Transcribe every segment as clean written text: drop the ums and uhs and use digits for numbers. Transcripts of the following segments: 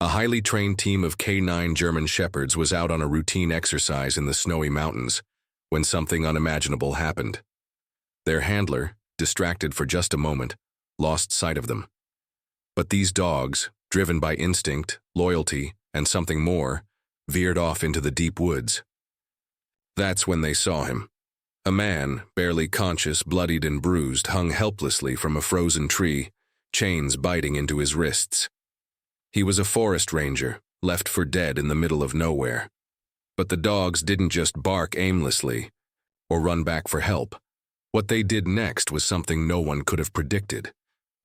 A highly trained team of K9 German Shepherds was out on a routine exercise in the snowy mountains when something unimaginable happened. Their handler, distracted for just a moment, lost sight of them. But these dogs, driven by instinct, loyalty, and something more, veered off into the deep woods. That's when they saw him. A man, barely conscious, bloodied and bruised, hung helplessly from a frozen tree, chains biting into his wrists. He was a forest ranger, left for dead in the middle of nowhere. But the dogs didn't just bark aimlessly or run back for help. What they did next was something no one could have predicted.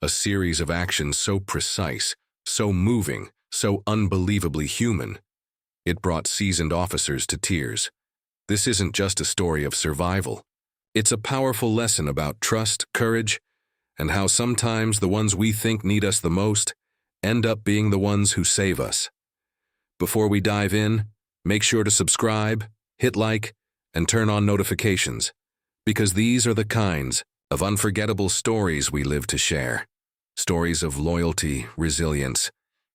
A series of actions so precise, so moving, so unbelievably human. It brought seasoned officers to tears. This isn't just a story of survival. It's a powerful lesson about trust, courage, and how sometimes the ones we think need us the most end up being the ones who save us. Before we dive in, make sure to subscribe, hit like, and turn on notifications, because these are the kinds of unforgettable stories we live to share. Stories of loyalty, resilience,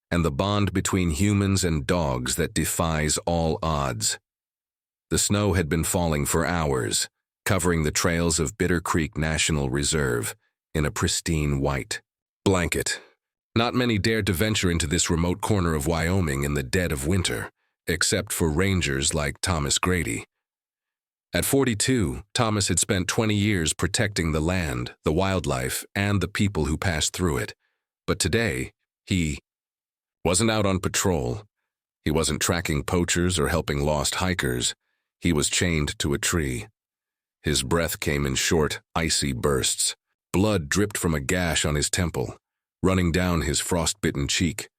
and the bond between humans and dogs that defies all odds. The snow had been falling for hours, covering the trails of Bitter Creek National Reserve in a pristine white blanket. Not many dared to venture into this remote corner of Wyoming in the dead of winter, except for rangers like Thomas Grady. At 42, Thomas had spent 20 years protecting the land, the wildlife, and the people who passed through it. But today, he wasn't out on patrol. He wasn't tracking poachers or helping lost hikers. He was chained to a tree. His breath came in short, icy bursts. Blood dripped from a gash on his temple, running down his frostbitten cheek.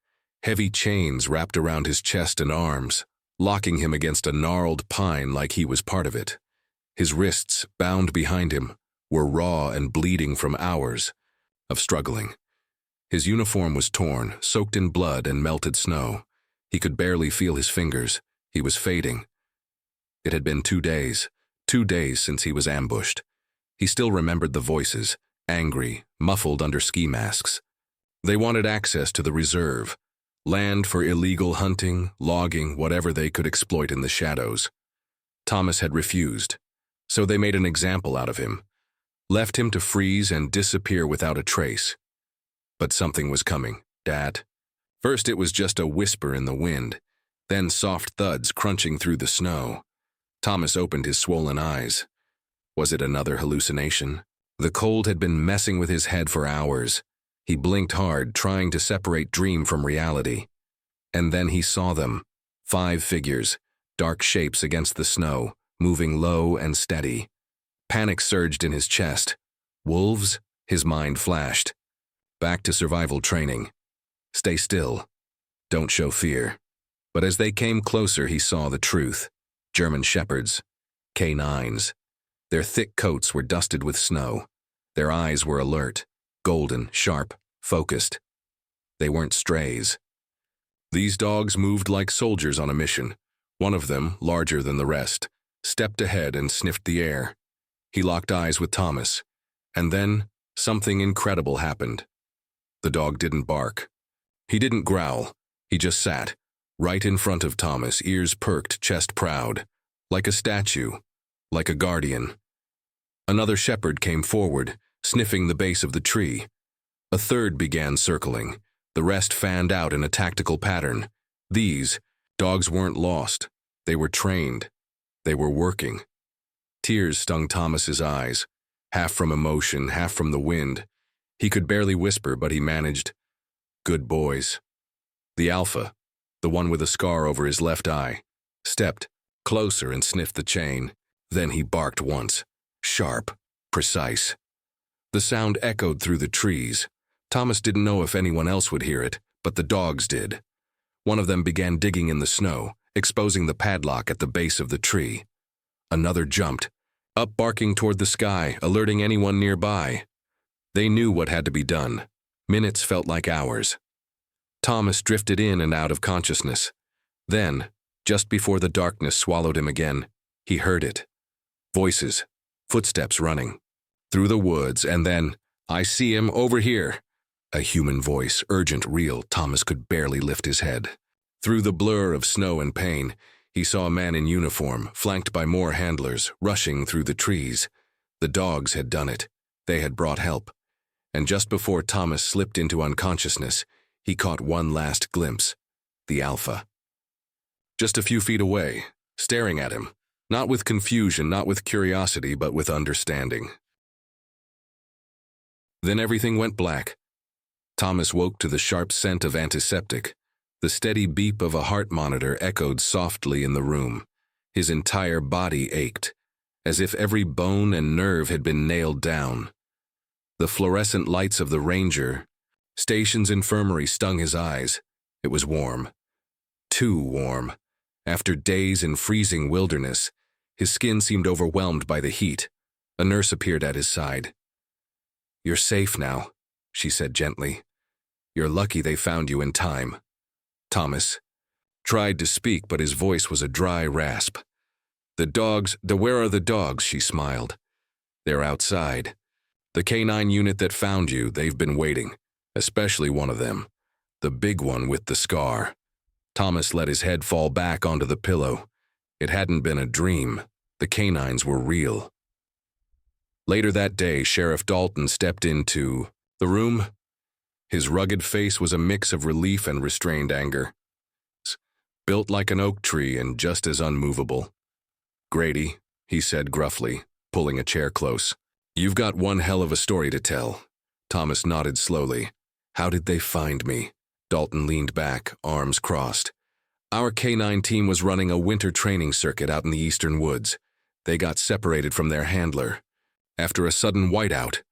Heavy chains wrapped around his chest and arms, locking him against a gnarled pine like he was part of it. His wrists, bound behind him, were raw and bleeding from hours of struggling. His uniform was torn, soaked in blood and melted snow. He could barely feel his fingers. He was fading. It had been 2 days since he was ambushed. He still remembered the voices, angry, muffled under ski masks. They wanted access to the reserve, land for illegal hunting, logging, whatever they could exploit in the shadows. Thomas had refused, so they made an example out of him, left him to freeze and disappear without a trace. But something was coming, Dad. First it was just a whisper in the wind, then soft thuds crunching through the snow. Thomas opened his swollen eyes. Was it another hallucination? The cold had been messing with his head for hours. He blinked hard, trying to separate dream from reality. And then he saw them. 5 figures, dark shapes against the snow, moving low and steady. Panic surged in his chest. Wolves? His mind flashed. Back to survival training. Stay still. Don't show fear. But as they came closer, he saw the truth. German Shepherds. K9s. Their thick coats were dusted with snow. Their eyes were alert, golden, sharp, focused. They weren't strays. These dogs moved like soldiers on a mission. One of them, larger than the rest, stepped ahead and sniffed the air. He locked eyes with Thomas. And then, something incredible happened. The dog didn't bark. He didn't growl. He just sat, right in front of Thomas, ears perked, chest proud, like a statue, like a guardian. Another shepherd came forward, sniffing the base of the tree. A third began circling. The rest fanned out in a tactical pattern. These dogs weren't lost. They were trained. They were working. Tears stung Thomas's eyes, half from emotion, half from the wind. He could barely whisper, but he managed. Good boys. The alpha, the one with a scar over his left eye, stepped closer and sniffed the chain. Then he barked once, sharp, precise. The sound echoed through the trees. Thomas didn't know if anyone else would hear it, but the dogs did. One of them began digging in the snow, exposing the padlock at the base of the tree. Another jumped, up barking toward the sky, alerting anyone nearby. They knew what had to be done. Minutes felt like hours. Thomas drifted in and out of consciousness. Then, just before the darkness swallowed him again, he heard it. Voices, footsteps running. Through the woods, and then, I see him over here. A human voice, urgent, real. Thomas could barely lift his head. Through the blur of snow and pain, he saw a man in uniform, flanked by more handlers, rushing through the trees. The dogs had done it. They had brought help. And just before Thomas slipped into unconsciousness, he caught one last glimpse. The Alpha. Just a few feet away, staring at him. Not with confusion, not with curiosity, but with understanding. Then everything went black. Thomas woke to the sharp scent of antiseptic. The steady beep of a heart monitor echoed softly in the room. His entire body ached, as if every bone and nerve had been nailed down. The fluorescent lights of the Ranger Station's infirmary stung his eyes. It was warm. Too warm. After days in freezing wilderness, his skin seemed overwhelmed by the heat. A nurse appeared at his side. "You're safe now," she said gently. "You're lucky they found you in time." Thomas tried to speak, but his voice was a dry rasp. Where are the dogs?" she smiled. "They're outside. The K9 unit that found you, they've been waiting, especially one of them, the big one with the scar." Thomas let his head fall back onto the pillow. It hadn't been a dream. The canines were real. Later that day, Sheriff Dalton stepped into the room. His rugged face was a mix of relief and restrained anger. Built like an oak tree and just as unmovable. "Grady," he said gruffly, pulling a chair close. "You've got one hell of a story to tell." Thomas nodded slowly. "How did they find me?" Dalton leaned back, arms crossed. "Our K9 team was running a winter training circuit out in the eastern woods. They got separated from their handler. After a sudden whiteout.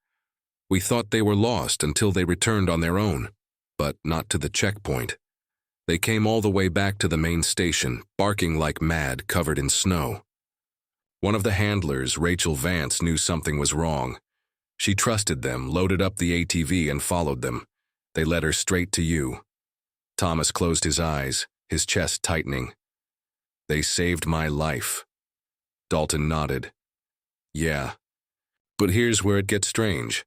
We thought they were lost until they returned on their own, but not to the checkpoint. They came all the way back to the main station, barking like mad, covered in snow. One of the handlers, Rachel Vance, knew something was wrong. She trusted them, loaded up the ATV, and followed them. They led her straight to you." Thomas closed his eyes, his chest tightening. "They saved my life." Dalton nodded. "Yeah. But here's where it gets strange."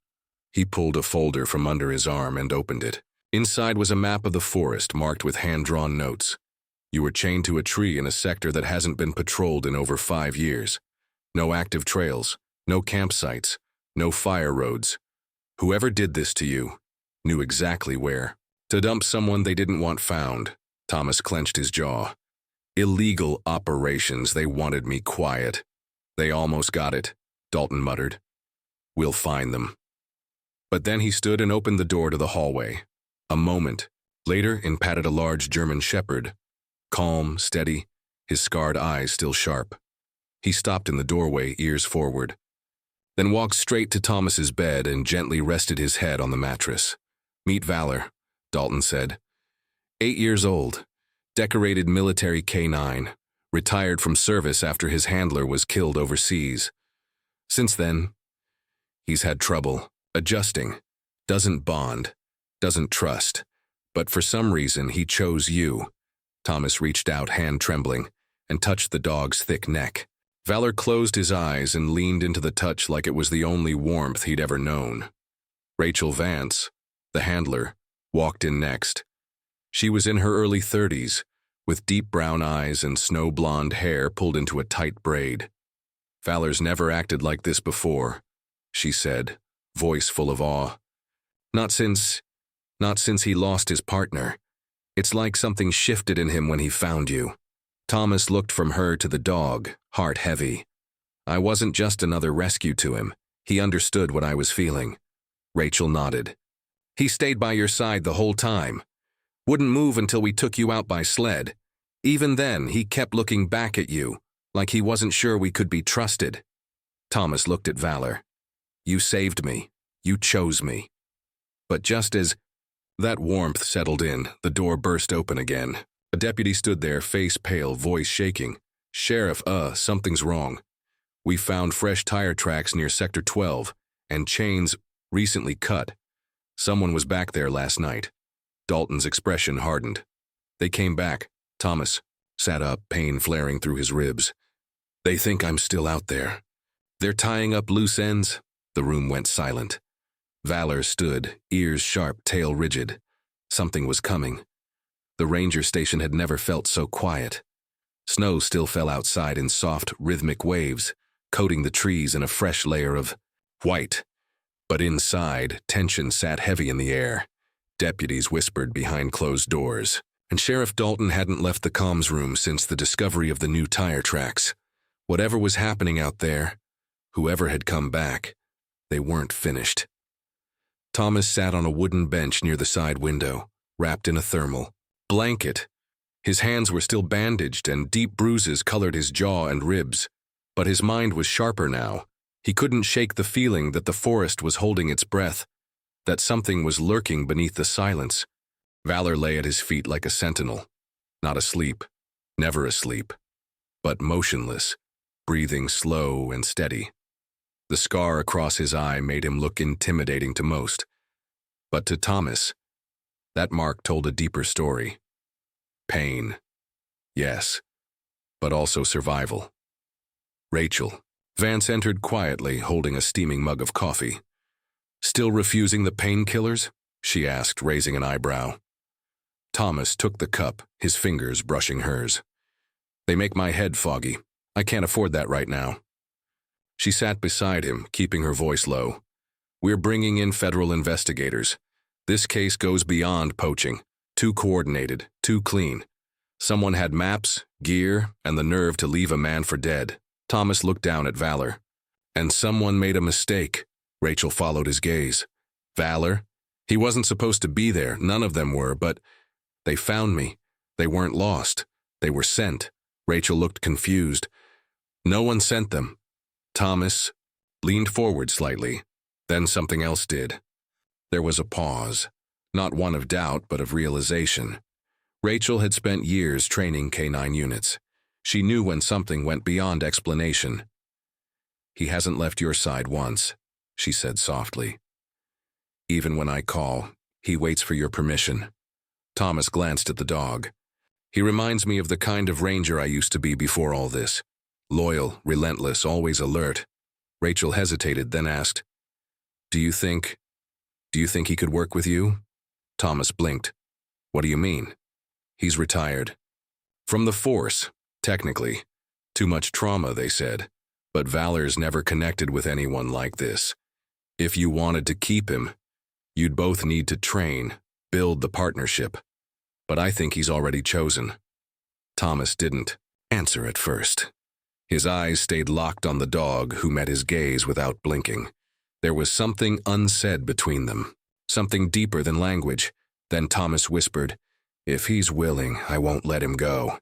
He pulled a folder from under his arm and opened it. Inside was a map of the forest marked with hand-drawn notes. You were chained to a tree in a sector that hasn't been patrolled in over 5 years. No active trails, no campsites, no fire roads. Whoever did this to you knew exactly where to dump someone they didn't want found. Thomas clenched his jaw. "Illegal operations. They wanted me quiet." "They almost got it," Dalton muttered. "We'll find them." But then he stood and opened the door to the hallway. A moment later, in patted a large German shepherd. Calm, steady, his scarred eyes still sharp. He stopped in the doorway, ears forward. Then walked straight to Thomas's bed and gently rested his head on the mattress. "Meet Valor," Dalton said. 8 years old, decorated military K9, retired from service after his handler was killed overseas. Since then, he's had trouble adjusting, doesn't bond, doesn't trust, but for some reason he chose you. Thomas reached out, hand trembling, and touched the dog's thick neck. Valor closed his eyes and leaned into the touch like it was the only warmth he'd ever known. Rachel Vance, the handler, walked in next. She was in her early 30s, with deep brown eyes and snow-blonde hair pulled into a tight braid. "Valor's never acted like this before," she said, voice full of awe. Not since he lost his partner. It's like something shifted in him when he found you." Thomas looked from her to the dog, heart heavy. "I wasn't just another rescue to him. He understood what I was feeling." Rachel nodded. "He stayed by your side the whole time. Wouldn't move until we took you out by sled. Even then, he kept looking back at you, like he wasn't sure we could be trusted." Thomas looked at Valor. "You saved me. You chose me." But just as that warmth settled in, the door burst open again. A deputy stood there, face pale, voice shaking. "Sheriff, something's wrong. We found fresh tire tracks near Sector 12, and chains recently cut. Someone was back there last night." Dalton's expression hardened. "They came back." Thomas sat up, pain flaring through his ribs. "They think I'm still out there. They're tying up loose ends." The room went silent. Valor stood, ears sharp, tail rigid. Something was coming. The ranger station had never felt so quiet. Snow still fell outside in soft, rhythmic waves, coating the trees in a fresh layer of white. But inside, tension sat heavy in the air. Deputies whispered behind closed doors, and Sheriff Dalton hadn't left the comms room since the discovery of the new tire tracks. Whatever was happening out there, whoever had come back, they weren't finished. Thomas sat on a wooden bench near the side window, wrapped in a thermal blanket. His hands were still bandaged and deep bruises colored his jaw and ribs, but his mind was sharper now. He couldn't shake the feeling that the forest was holding its breath, that something was lurking beneath the silence. Valor lay at his feet like a sentinel, not asleep, never asleep, but motionless, breathing slow and steady. The scar across his eye made him look intimidating to most, but to Thomas, that mark told a deeper story. Pain, yes, but also survival. Rachel. Vance entered quietly, holding a steaming mug of coffee. "Still refusing the painkillers?" she asked, raising an eyebrow. Thomas took the cup, his fingers brushing hers. "They make my head foggy. I can't afford that right now." She sat beside him, keeping her voice low. "We're bringing in federal investigators. This case goes beyond poaching. Too coordinated, too clean. Someone had maps, gear, and the nerve to leave a man for dead." Thomas looked down at Valor. "And someone made a mistake." Rachel followed his gaze. "Valor? He wasn't supposed to be there, none of them were, but they found me. They weren't lost. They were sent." Rachel looked confused. "No one sent them." Thomas leaned forward slightly. Then something else did. There was a pause, not one of doubt but of realization. Rachel had spent years training K-9 units. She knew when something went beyond explanation. "He hasn't left your side once," she said softly. "Even when I call, he waits for your permission." Thomas glanced at the dog. "He reminds me of the kind of ranger I used to be before all this. Loyal, relentless, always alert." Rachel hesitated, then asked, Do you think he could work with you?" Thomas blinked. "What do you mean?" "He's retired. From the force, technically. Too much trauma, they said. But Valor's never connected with anyone like this. If you wanted to keep him, you'd both need to train, build the partnership. But I think he's already chosen." Thomas didn't answer at first. His eyes stayed locked on the dog, who met his gaze without blinking. There was something unsaid between them, something deeper than language. Then Thomas whispered, "If he's willing, I won't let him go."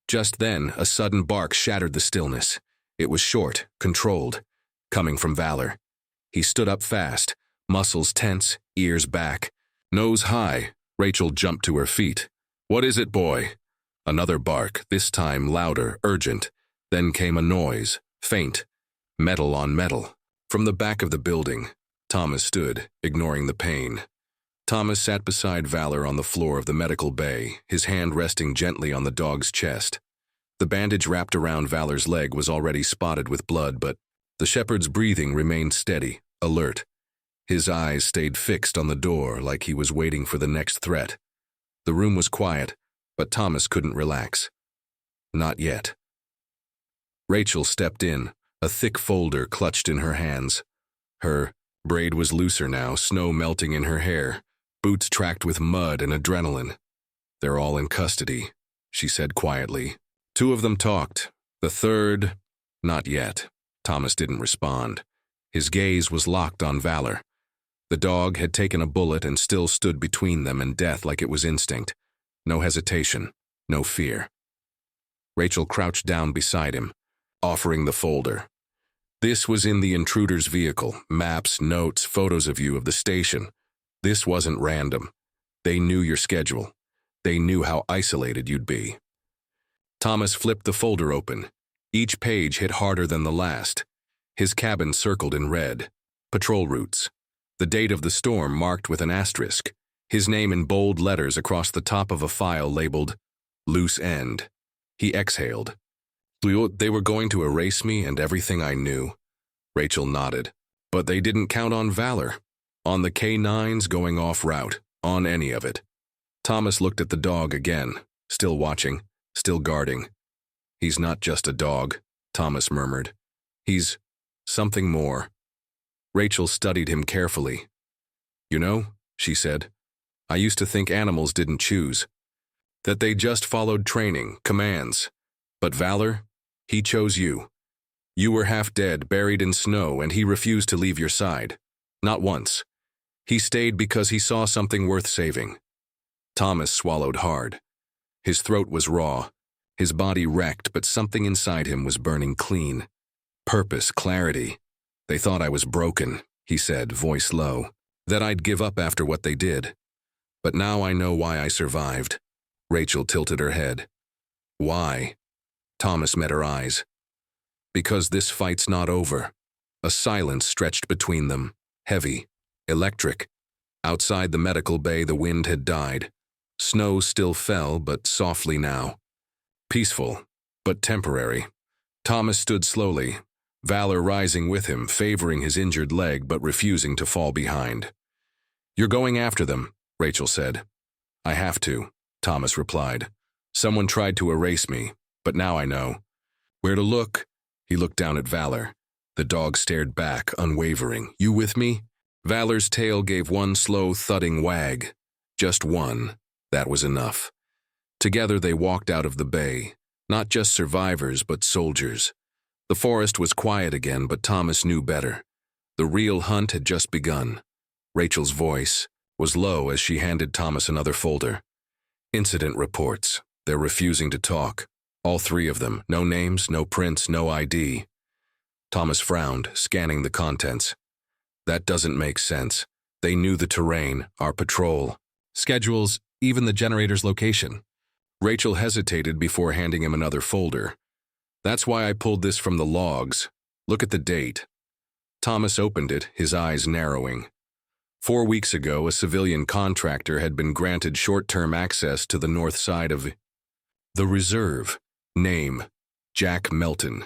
Just then, a sudden bark shattered the stillness. It was short, controlled, coming from Valor. He stood up fast, muscles tense, ears back. Nose high, Rachel jumped to her feet. "What is it, boy?" Another bark, this time louder, urgent. Then came a noise, faint, metal on metal. From the back of the building, Thomas stood, ignoring the pain. Thomas sat beside Valor on the floor of the medical bay, his hand resting gently on the dog's chest. The bandage wrapped around Valor's leg was already spotted with blood, but the shepherd's breathing remained steady, alert. His eyes stayed fixed on the door like he was waiting for the next threat. The room was quiet, but Thomas couldn't relax. Not yet. Rachel stepped in, a thick folder clutched in her hands. Her braid was looser now, snow melting in her hair, boots tracked with mud and adrenaline. "They're all in custody," she said quietly. Two of them talked. The third, not yet. Thomas didn't respond. His gaze was locked on Valor. The dog had taken a bullet and still stood between them and death like it was instinct. No hesitation, no fear. Rachel crouched down beside him, offering the folder. This was in the intruder's vehicle, maps, notes, photos of you of the station. This wasn't random. They knew your schedule. They knew how isolated you'd be. Thomas flipped the folder open. Each page hit harder than the last. His cabin circled in red. Patrol routes. The date of the storm marked with an asterisk. His name in bold letters across the top of a file labeled Loose End. He exhaled. "They were going to erase me and everything I knew." Rachel nodded. "But they didn't count on Valor." On the K9's going off route, on any of it. Thomas looked at the dog again, still watching, still guarding. He's not just a dog, Thomas murmured. He's something more. Rachel studied him carefully. You know, she said, I used to think animals didn't choose, that they just followed training, commands. But Valor, he chose you. You were half dead, buried in snow, and he refused to leave your side. Not once. He stayed because he saw something worth saving. Thomas swallowed hard. His throat was raw, his body wrecked, but something inside him was burning clean. Purpose, clarity. They thought I was broken, he said, voice low, that I'd give up after what they did. But now I know why I survived. Rachel tilted her head. Why? Thomas met her eyes. Because this fight's not over. A silence stretched between them, heavy, electric. Outside the medical bay, the wind had died. Snow still fell, but softly now. Peaceful, but temporary. Thomas stood slowly, Valor rising with him, favoring his injured leg but refusing to fall behind. You're going after them, Rachel said. I have to, Thomas replied. Someone tried to erase me, but now I know. Where to look? He looked down at Valor. The dog stared back, unwavering. You with me? Valor's tail gave one slow, thudding wag. Just one. That was enough. Together they walked out of the bay, not just survivors, but soldiers. The forest was quiet again, but Thomas knew better. The real hunt had just begun. Rachel's voice was low as she handed Thomas another folder. Incident reports. They're refusing to talk. All three of them. No names, no prints, no ID. Thomas frowned, scanning the contents. That doesn't make sense. They knew the terrain, our patrol, schedules, even the generator's location. Rachel hesitated before handing him another folder. That's why I pulled this from the logs. Look at the date. Thomas opened it, his eyes narrowing. 4 weeks ago, a civilian contractor had been granted short-term access to the north side of the reserve. Name, Jack Melton.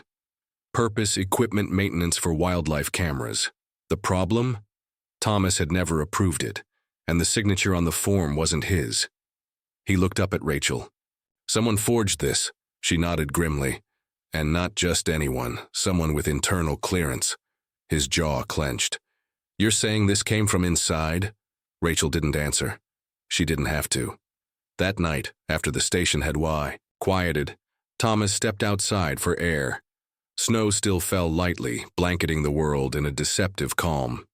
Purpose, equipment maintenance for wildlife cameras. The problem? Thomas had never approved it, and the signature on the form wasn't his. He looked up at Rachel. Someone forged this, she nodded grimly. And not just anyone, someone with internal clearance. His jaw clenched. You're saying this came from inside? Rachel didn't answer. She didn't have to. That night, after the station had quieted, Thomas stepped outside for air. Snow still fell lightly, blanketing the world in a deceptive calm.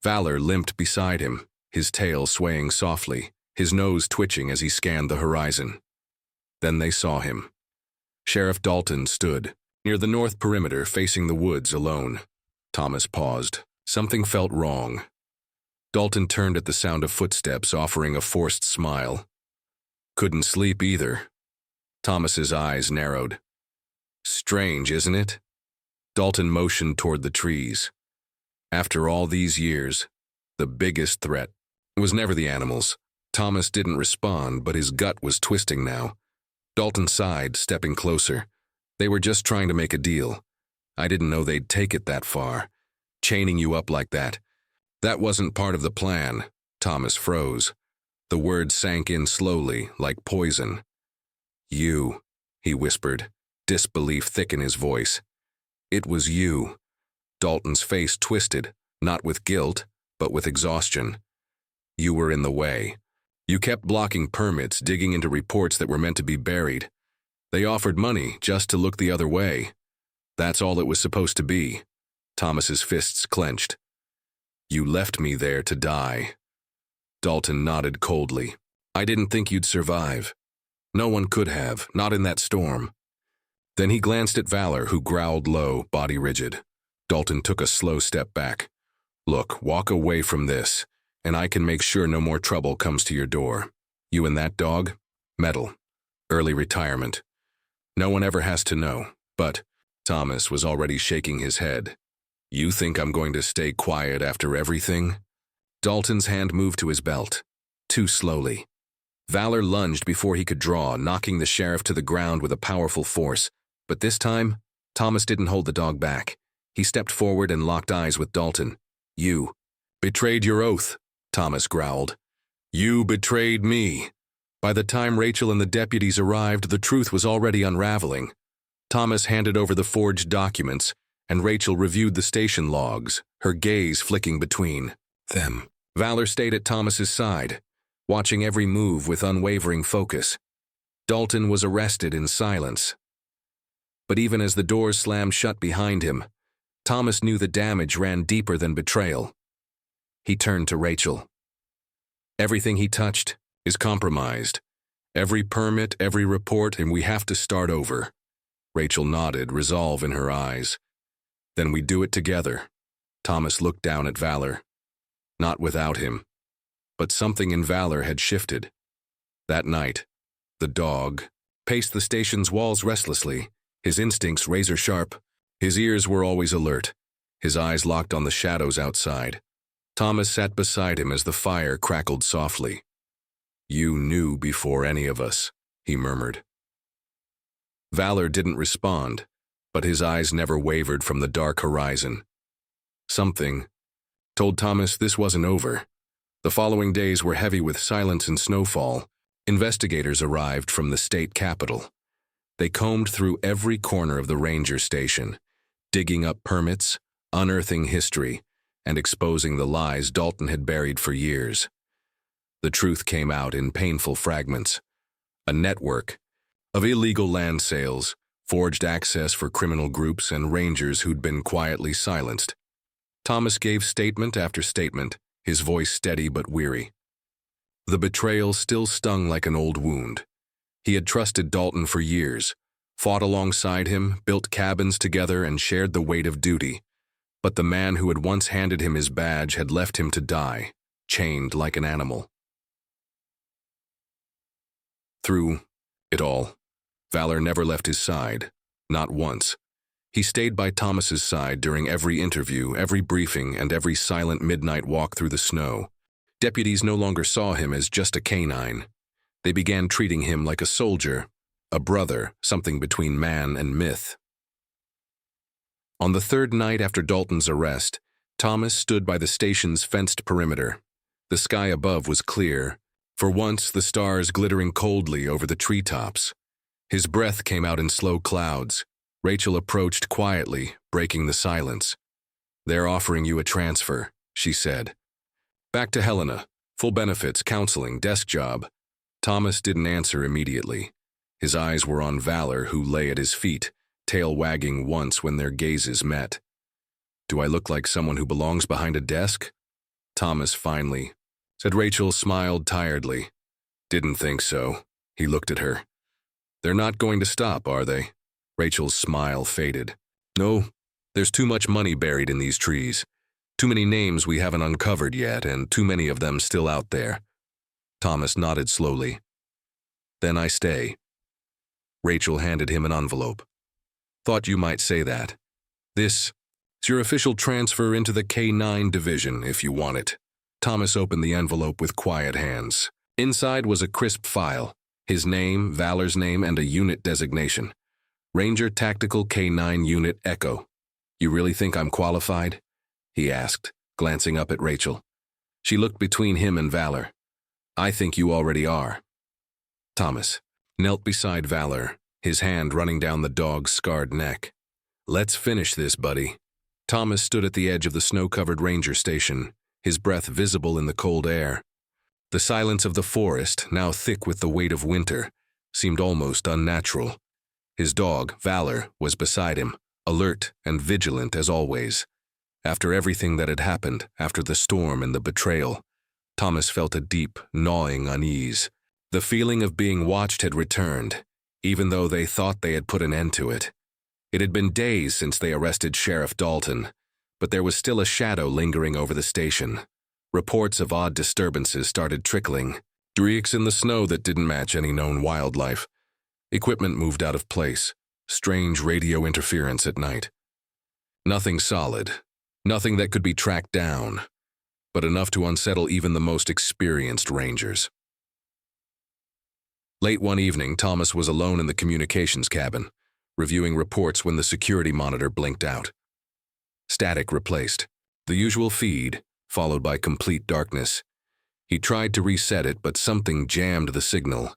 Valor limped beside him, his tail swaying softly, his nose twitching as he scanned the horizon. Then they saw him. Sheriff Dalton stood, near the north perimeter, facing the woods alone. Thomas paused. Something felt wrong. Dalton turned at the sound of footsteps, offering a forced smile. Couldn't sleep either. Thomas's eyes narrowed. Strange, isn't it? Dalton motioned toward the trees. After all these years, the biggest threat was never the animals. Thomas didn't respond, but his gut was twisting now. Dalton sighed, stepping closer. They were just trying to make a deal. I didn't know they'd take it that far. Chaining you up like that. That wasn't part of the plan. Thomas froze. The words sank in slowly, like poison. You, he whispered, disbelief thick in his voice. It was you. Dalton's face twisted, not with guilt, but with exhaustion. You were in the way. You kept blocking permits, digging into reports that were meant to be buried. They offered money just to look the other way. That's all it was supposed to be. Thomas's fists clenched. You left me there to die. Dalton nodded coldly. I didn't think you'd survive. No one could have, not in that storm. Then he glanced at Valor, who growled low, body rigid. Dalton took a slow step back. Look, walk away from this, and I can make sure no more trouble comes to your door. You and that dog? Metal. Early retirement. No one ever has to know, but Thomas was already shaking his head. You think I'm going to stay quiet after everything? Dalton's hand moved to his belt. Too slowly. Valor lunged before he could draw, knocking the sheriff to the ground with a powerful force. But this time, Thomas didn't hold the dog back. He stepped forward and locked eyes with Dalton. You. Betrayed your oath, Thomas growled. You betrayed me. By the time Rachel and the deputies arrived, the truth was already unraveling. Thomas handed over the forged documents, and Rachel reviewed the station logs, her gaze flicking between them. Valor stayed at Thomas's side, watching every move with unwavering focus. Dalton was arrested in silence. But even as the doors slammed shut behind him, Thomas knew the damage ran deeper than betrayal. He turned to Rachel. Everything he touched is compromised. Every permit, every report, and we have to start over. Rachel nodded, resolve in her eyes. Then we do it together. Thomas looked down at Valor. Not without him. But something in Valor had shifted. That night, the dog paced the station's walls restlessly, his instincts razor-sharp. His ears were always alert, his eyes locked on the shadows outside. Thomas sat beside him as the fire crackled softly. You knew before any of us, he murmured. Valor didn't respond, but his eyes never wavered from the dark horizon. Something told Thomas this wasn't over. The following days were heavy with silence and snowfall. Investigators arrived from the state capitol. They combed through every corner of the ranger station, digging up permits, unearthing history, and exposing the lies Dalton had buried for years. The truth came out in painful fragments. A network of illegal land sales, forged access for criminal groups, and rangers who'd been quietly silenced. Thomas gave statement after statement, his voice steady but weary. The betrayal still stung like an old wound. He had trusted Dalton for years, fought alongside him, built cabins together, and shared the weight of duty. But the man who had once handed him his badge had left him to die, chained like an animal. Through it all, Valor never left his side, not once. He stayed by Thomas's side during every interview, every briefing, and every silent midnight walk through the snow. Deputies no longer saw him as just a canine. They began treating him like a soldier, a brother, something between man and myth. On the third night after Dalton's arrest, Thomas stood by the station's fenced perimeter. The sky above was clear, for once the stars glittering coldly over the treetops. His breath came out in slow clouds. Rachel approached quietly, breaking the silence. They're offering you a transfer, she said. Back to Helena, full benefits, counseling, desk job. Thomas didn't answer immediately. His eyes were on Valor, who lay at his feet, tail wagging once when their gazes met. Do I look like someone who belongs behind a desk? Thomas finally said. Rachel smiled tiredly. Didn't think so. He looked at her. They're not going to stop, are they? Rachel's smile faded. No, there's too much money buried in these trees. Too many names we haven't uncovered yet, and too many of them still out there. Thomas nodded slowly. Then I stay. Rachel handed him an envelope. Thought you might say that. This is your official transfer into the K9 division, if you want it. Thomas opened the envelope with quiet hands. Inside was a crisp file, his name, Valor's name, and a unit designation. Ranger Tactical K9 Unit Echo. You really think I'm qualified? He asked, glancing up at Rachel. She looked between him and Valor. I think you already are. Thomas knelt beside Valor, his hand running down the dog's scarred neck. Let's finish this, buddy. Thomas stood at the edge of the snow-covered ranger station, his breath visible in the cold air. The silence of the forest, now thick with the weight of winter, seemed almost unnatural. His dog, Valor, was beside him, alert and vigilant as always. After everything that had happened, after the storm and the betrayal, Thomas felt a deep, gnawing unease. The feeling of being watched had returned, even though they thought they had put an end to it. It had been days since they arrested Sheriff Dalton, but there was still a shadow lingering over the station. Reports of odd disturbances started trickling, streaks in the snow that didn't match any known wildlife. Equipment moved out of place, strange radio interference at night. Nothing solid, nothing that could be tracked down, but enough to unsettle even the most experienced rangers. Late one evening, Thomas was alone in the communications cabin, reviewing reports when the security monitor blinked out. Static replaced. The usual feed, followed by complete darkness. He tried to reset it, but something jammed the signal.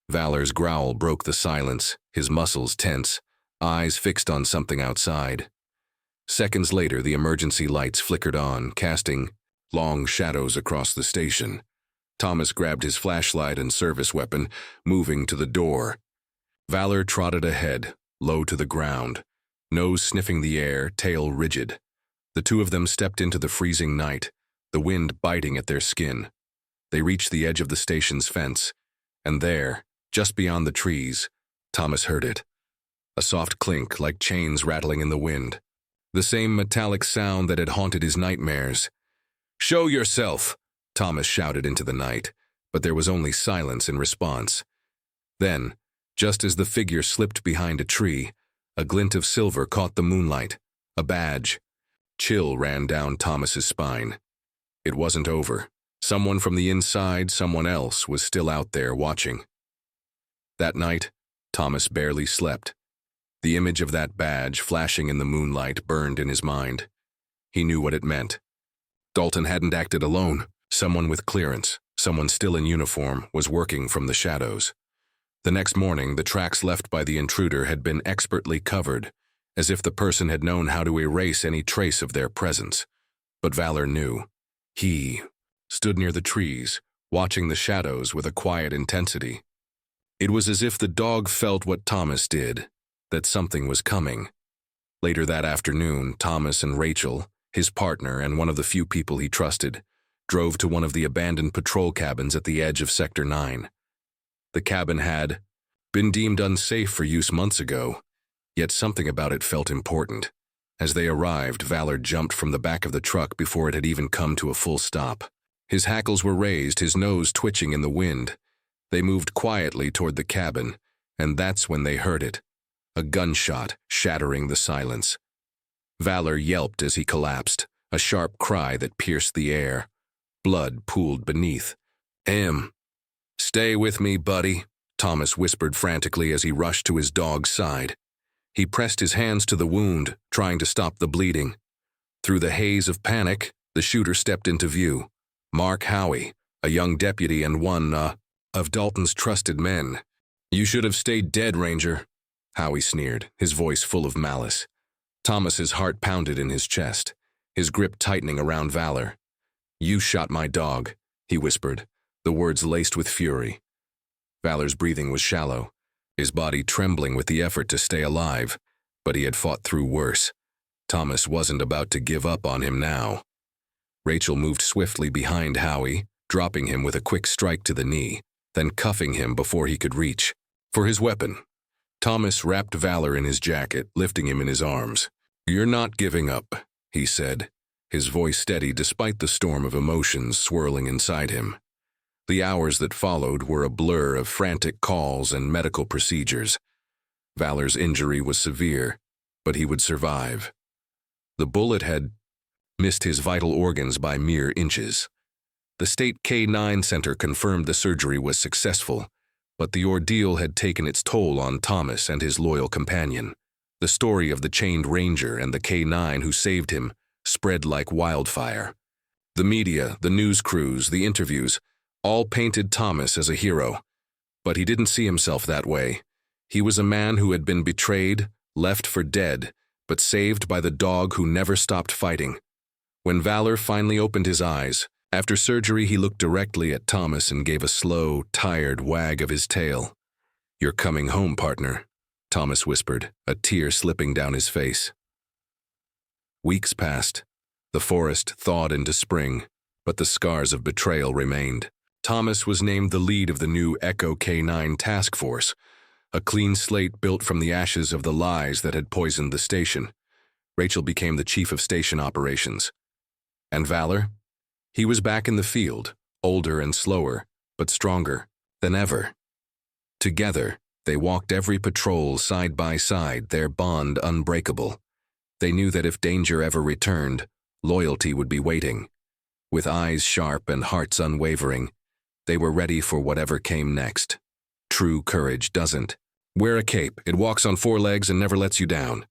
Valor's growl broke the silence, his muscles tense, eyes fixed on something outside. Seconds later, the emergency lights flickered on, casting long shadows across the station. Thomas grabbed his flashlight and service weapon, moving to the door. Valor trotted ahead, low to the ground, nose sniffing the air, tail rigid. The two of them stepped into the freezing night, the wind biting at their skin. They reached the edge of the station's fence, and there, just beyond the trees, Thomas heard it. A soft clink like chains rattling in the wind. The same metallic sound that had haunted his nightmares. "Show yourself!" Thomas shouted into the night, but there was only silence in response. Then, just as the figure slipped behind a tree, a glint of silver caught the moonlight. A badge. Chill ran down Thomas's spine. It wasn't over. Someone from the inside, someone else, was still out there watching. That night, Thomas barely slept. The image of that badge flashing in the moonlight burned in his mind. He knew what it meant. Dalton hadn't acted alone. Someone with clearance, someone still in uniform, was working from the shadows. The next morning, the tracks left by the intruder had been expertly covered, as if the person had known how to erase any trace of their presence. But Valor knew. He stood near the trees, watching the shadows with a quiet intensity. It was as if the dog felt what Thomas did, that something was coming. Later that afternoon, Thomas and Rachel, his partner and one of the few people he trusted, drove to one of the abandoned patrol cabins at the edge of Sector 9. The cabin had been deemed unsafe for use months ago, yet something about it felt important. As they arrived, Valor jumped from the back of the truck before it had even come to a full stop. His hackles were raised, his nose twitching in the wind. They moved quietly toward the cabin, and that's when they heard it. A gunshot shattering the silence. Valor yelped as he collapsed, a sharp cry that pierced the air. Blood pooled beneath. "Stay with me, buddy," Thomas whispered frantically as he rushed to his dog's side. He pressed his hands to the wound, trying to stop the bleeding. Through the haze of panic, the shooter stepped into view. Mark Howie, a young deputy and one of Dalton's trusted men. "You should have stayed dead, Ranger," Howie sneered, his voice full of malice. Thomas's heart pounded in his chest, his grip tightening around Valor. "You shot my dog," he whispered, the words laced with fury. Valor's breathing was shallow, his body trembling with the effort to stay alive, but he had fought through worse. Thomas wasn't about to give up on him now. Rachel moved swiftly behind Howie, dropping him with a quick strike to the knee, then cuffing him before he could reach for his weapon. Thomas wrapped Valor in his jacket, lifting him in his arms. "You're not giving up," he said, his voice steady despite the storm of emotions swirling inside him. The hours that followed were a blur of frantic calls and medical procedures. Valor's injury was severe, but he would survive. The bullet had missed his vital organs by mere inches. The state K-9 center confirmed the surgery was successful, but the ordeal had taken its toll on Thomas and his loyal companion. The story of the chained ranger and the K-9 who saved him spread like wildfire. The media, the news crews, the interviews, all painted Thomas as a hero. But he didn't see himself that way. He was a man who had been betrayed, left for dead, but saved by the dog who never stopped fighting. When Valor finally opened his eyes, after surgery he looked directly at Thomas and gave a slow, tired wag of his tail. "You're coming home, partner," Thomas whispered, a tear slipping down his face. Weeks passed. The forest thawed into spring, but the scars of betrayal remained. Thomas was named the lead of the new Echo K-9 task force, a clean slate built from the ashes of the lies that had poisoned the station. Rachel became the chief of station operations. And Valor? He was back in the field, older and slower, but stronger than ever. Together, they walked every patrol side by side, their bond unbreakable. They knew that if danger ever returned, loyalty would be waiting. With eyes sharp and hearts unwavering, they were ready for whatever came next. True courage doesn't wear a cape. It walks on four legs and never lets you down.